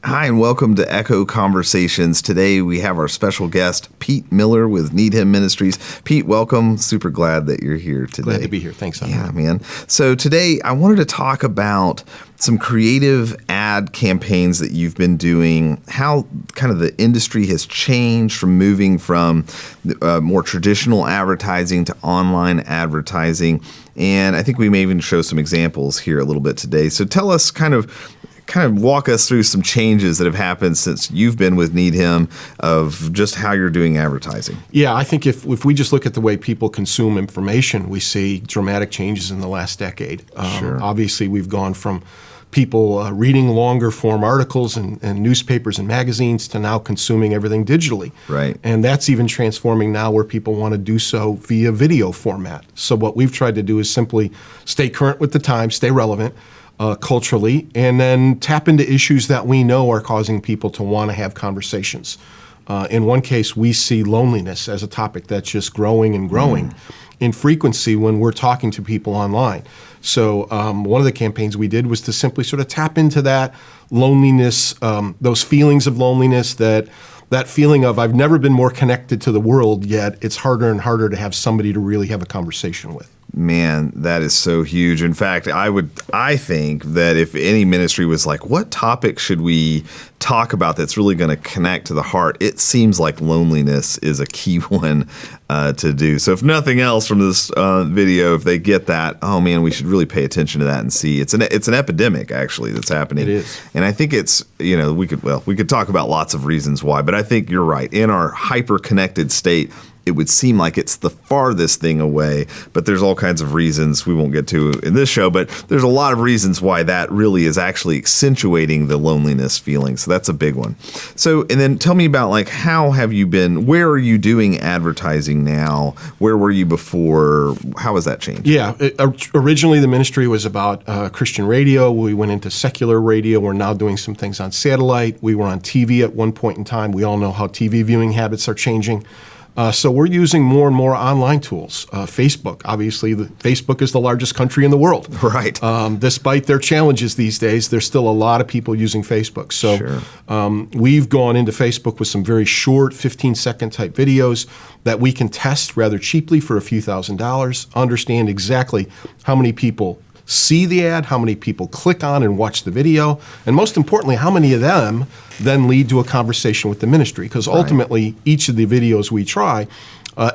Hi, and welcome to Echo Conversations. Today we have our special guest, Pete Miller with NeedHim Ministries. Pete, welcome. Super glad that you're here today. Glad to be here. Thanks, Andre. Yeah, man. So today I wanted to talk about some creative ad campaigns that you've been doing, how kind of the industry has changed from moving from more traditional advertising to online advertising. And I think we may even show some examples here a little bit today. So tell us kind of walk us through some changes that have happened since you've been with NeedHim of just how you're doing advertising. Yeah, I think if we just look at the way people consume information, we see dramatic changes in the last decade. Sure. Obviously, we've gone from people reading longer form articles and newspapers and magazines to now consuming everything digitally. Right. And that's even transforming now where people want to do so via video format. So what we've tried to do is simply stay current with the times, stay relevant, culturally, and then tap into issues that we know are causing people to want to have conversations. In one case, we see loneliness as a topic that's just growing and growing in frequency when we're talking to people online. So one of the campaigns we did was to simply sort of tap into that loneliness, those feelings of loneliness, that feeling of I've never been more connected to the world, yet it's harder and harder to have somebody to really have a conversation with. Man, that is so huge. In fact, I think that if any ministry was like, what topic should we talk about that's really going to connect to the heart? It seems like loneliness is a key one to do. So if nothing else from this video, if they get that, oh man, we should really pay attention to that and see. It's an epidemic actually that's happening. It is. And I think it's, we could talk about lots of reasons why, but I think you're right. In our hyper-connected state, it would seem like it's the farthest thing away, but there's all kinds of reasons we won't get to in this show, but there's a lot of reasons why that really is actually accentuating the loneliness feeling. So that's a big one. So, and then tell me about how have you been, where are you doing advertising now? Where were you before? How has that changed? Yeah, originally the ministry was about Christian radio. We went into secular radio. We're now doing some things on satellite. We were on TV at one point in time. We all know how TV viewing habits are changing. So we're using more and more online tools. Facebook, obviously, Facebook is the largest country in the world. Right. Despite their challenges these days, there's still a lot of people using Facebook. So Sure. We've gone into Facebook with some very short 15-second type videos that we can test rather cheaply for a few $1,000s, understand exactly how many people see the ad, how many people click on and watch the video, and most importantly, how many of them then lead to a conversation with the ministry. Because ultimately, each of the videos we try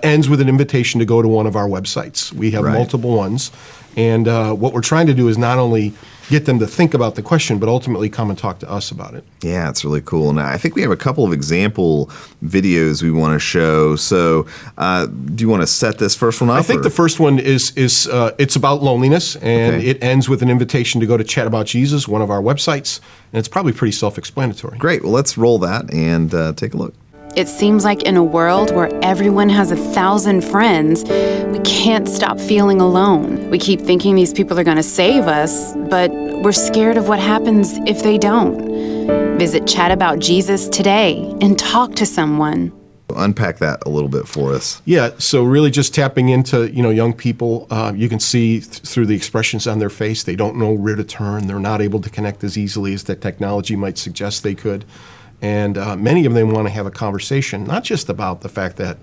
ends with an invitation to go to one of our websites. We have multiple ones. And what we're trying to do is not only get them to think about the question, but ultimately come and talk to us about it. Yeah, it's really cool. And I think we have a couple of example videos we want to show. So do you want to set this first one up? I think the first one is it's about loneliness, and it ends with an invitation to go to Chat About Jesus, one of our websites. And it's probably pretty self-explanatory. Great. Well, let's roll that and take a look. It seems like in a world where everyone has 1,000 friends, we can't stop feeling alone. We keep thinking these people are going to save us, but we're scared of what happens if they don't. Visit Chat About Jesus today and talk to someone. Unpack that a little bit for us. Yeah, so really just tapping into young people. You can see through the expressions on their face, they don't know where to turn. They're not able to connect as easily as the technology might suggest they could. And many of them want to have a conversation, not just about the fact that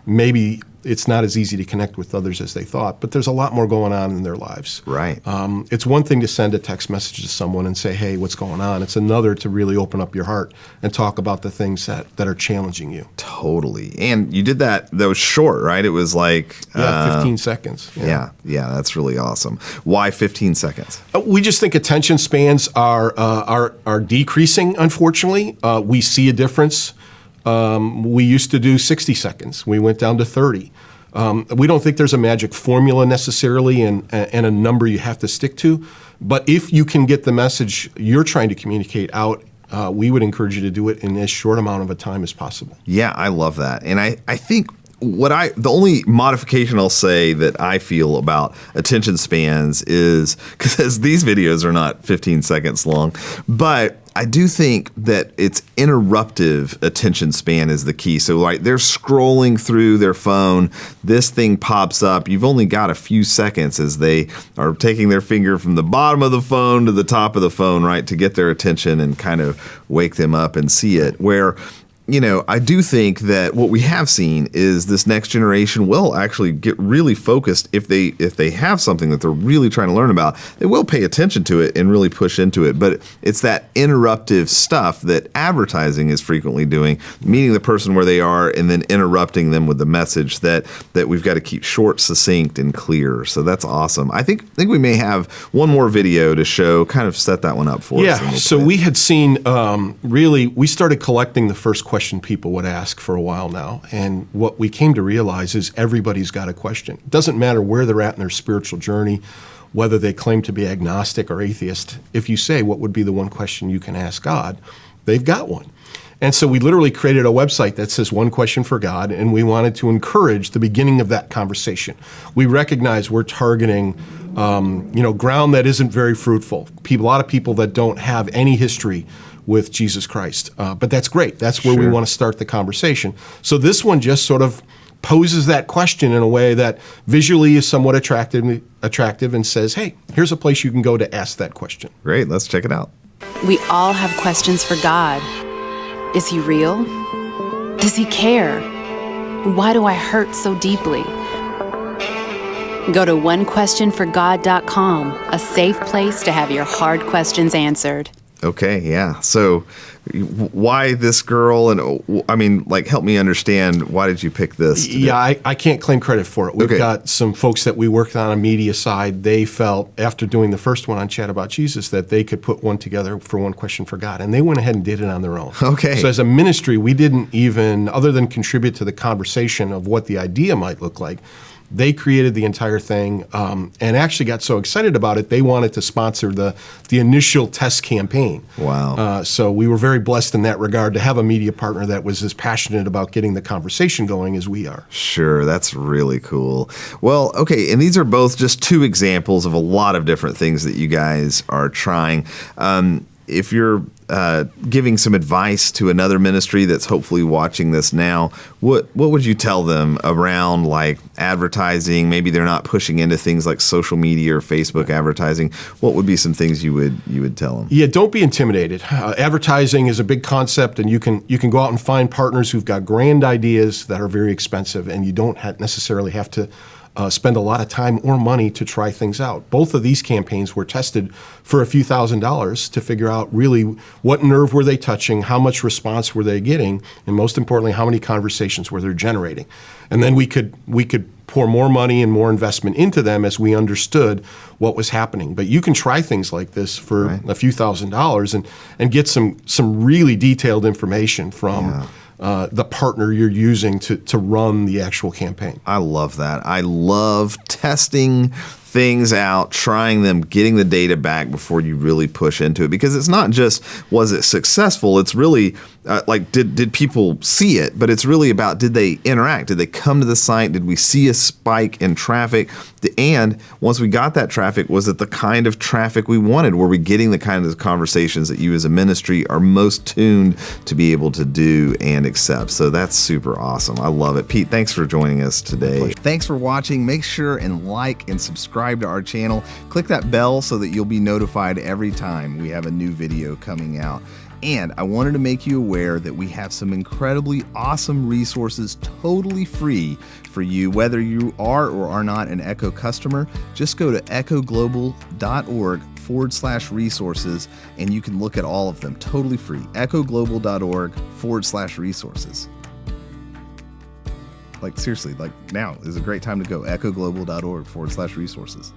maybe it's not as easy to connect with others as they thought, but there's a lot more going on in their lives. Right. It's one thing to send a text message to someone and say, hey, what's going on? It's another to really open up your heart and talk about the things that are challenging you. Totally. And you did that was short, right? It was like 15 seconds. Yeah, that's really awesome. Why 15 seconds? We just think attention spans are decreasing, unfortunately. We see a difference. We used to do 60 seconds. We went down to 30. We don't think there's a magic formula necessarily and a number you have to stick to. But if you can get the message you're trying to communicate out, we would encourage you to do it in as short amount of a time as possible. Yeah, I love that. And I think the only modification I'll say that I feel about attention spans is, because these videos are not 15 seconds long, but I do think that it's interruptive attention span is the key. So like they're scrolling through their phone, this thing pops up. You've only got a few seconds as they are taking their finger from the bottom of the phone to the top of the phone, right, to get their attention and kind of wake them up and see it. Where I do think that what we have seen is this next generation will actually get really focused if they have something that they're really trying to learn about. They will pay attention to it and really push into it. But it's that interruptive stuff that advertising is frequently doing, meeting the person where they are and then interrupting them with the message that we've got to keep short, succinct, and clear. So that's awesome. I think we may have one more video to show, kind of set that one up for us. Yeah, so we had seen, we started collecting the first question people would ask for a while now. And what we came to realize is everybody's got a question. It doesn't matter where they're at in their spiritual journey, whether they claim to be agnostic or atheist. If you say, what would be the one question you can ask God, they've got one. And so we literally created a website that says One Question for God, and we wanted to encourage the beginning of that conversation. We recognize we're targeting ground that isn't very fruitful. A lot of people that don't have any history with Jesus Christ. But that's great. That's where we want to start the conversation. So this one just sort of poses that question in a way that visually is somewhat attractive and says, hey, here's a place you can go to ask that question. Great. Let's check it out. We all have questions for God. Is he real? Does he care? Why do I hurt so deeply? Go to onequestionforgod.com, a safe place to have your hard questions answered. Okay, yeah. So why this girl? And I mean, help me understand, why did you pick this? Yeah, I can't claim credit for it. We've got some folks that we worked on a media side. They felt, after doing the first one on Chat About Jesus, that they could put one together for One Question for God. And they went ahead and did it on their own. Okay. So as a ministry, we didn't even, other than contribute to the conversation of what the idea might look like, they created the entire thing and actually got so excited about it, they wanted to sponsor the initial test campaign. Wow. So we were very blessed in that regard to have a media partner that was as passionate about getting the conversation going as we are. Sure, that's really cool. Well, okay, and these are both just two examples of a lot of different things that you guys are trying. If you're giving some advice to another ministry that's hopefully watching this now, what would you tell them around advertising? Maybe they're not pushing into things like social media or Facebook advertising. What would be some things you would tell them? Yeah, don't be intimidated. Advertising is a big concept, and you can go out and find partners who've got grand ideas that are very expensive, and you don't necessarily have to spend a lot of time or money to try things out. Both of these campaigns were tested for a few $1,000s to figure out really what nerve were they touching, how much response were they getting, and most importantly, how many conversations were they generating. And then we could pour more money and more investment into them as we understood what was happening. But you can try things like this for a few $1,000s and get some really detailed information from the partner you're using to run the actual campaign. I love that. I love testing things out, trying them, getting the data back before you really push into it. Because it's not just, was it successful? It's really did people see it? But it's really about, did they interact? Did they come to the site? Did we see a spike in traffic? And once we got that traffic, was it the kind of traffic we wanted? Were we getting the kind of conversations that you as a ministry are most tuned to be able to do and accept? So that's super awesome. I love it. Pete, thanks for joining us today. Thanks for watching. Make sure and like and subscribe to our channel. Click that bell so that you'll be notified every time we have a new video coming out. And I wanted to make you aware that we have some incredibly awesome resources totally free for you, whether you are or are not an Echo customer. Just go to echoglobal.org/resources and you can look at all of them totally free. echoglobal.org/resources. Seriously, now is a great time to go. echoglobal.org/resources.